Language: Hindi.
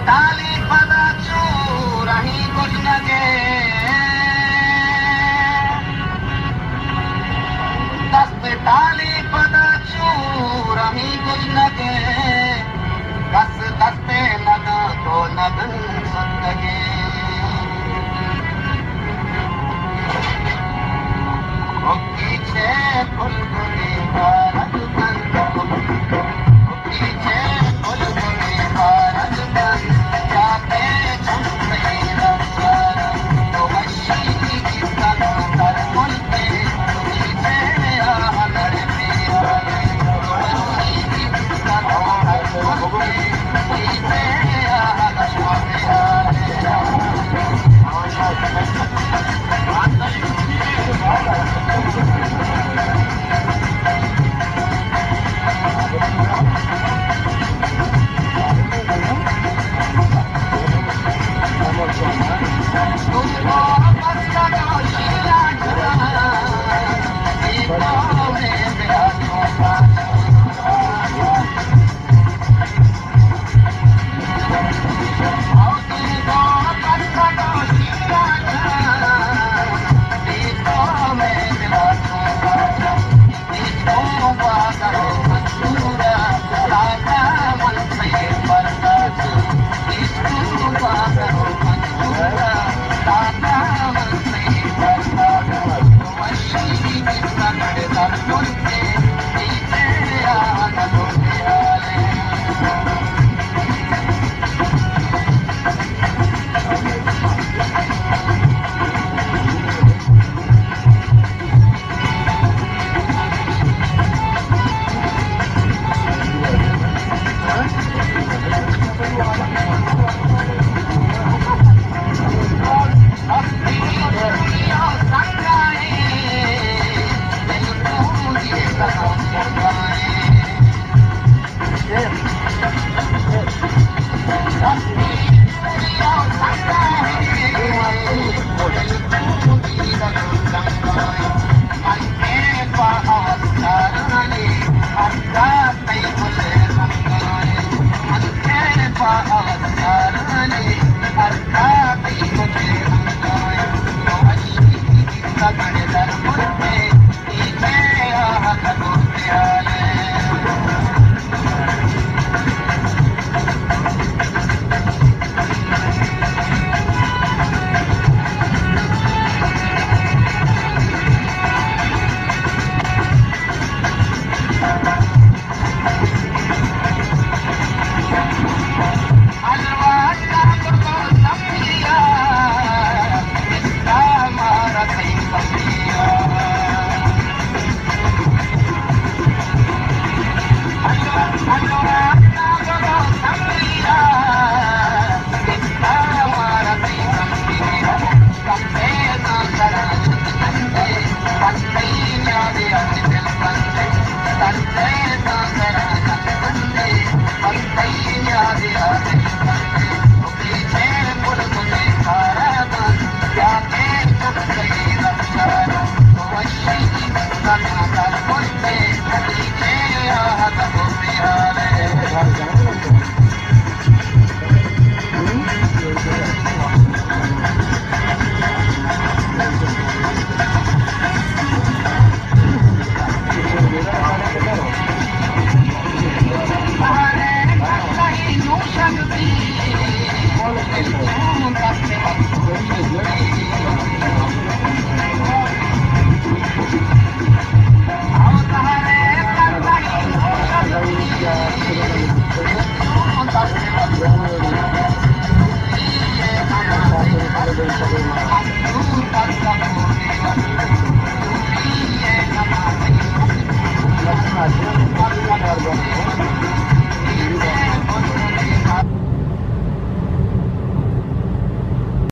ताली पदा चू रही कुछ न के दस्त ताली पदा चू रही कुछ न के बस दस्ते लगा तो लगन सदके पीछे फुल गुली भारत बंद पीछे फुल गुली भारत बंद जाते छुपे रफ्तार तो मशी की सदा कर मुल्के पीछे आह लड़ते आए मशी की सदा कर मुल्के पीछे आह लड़ते Gracias.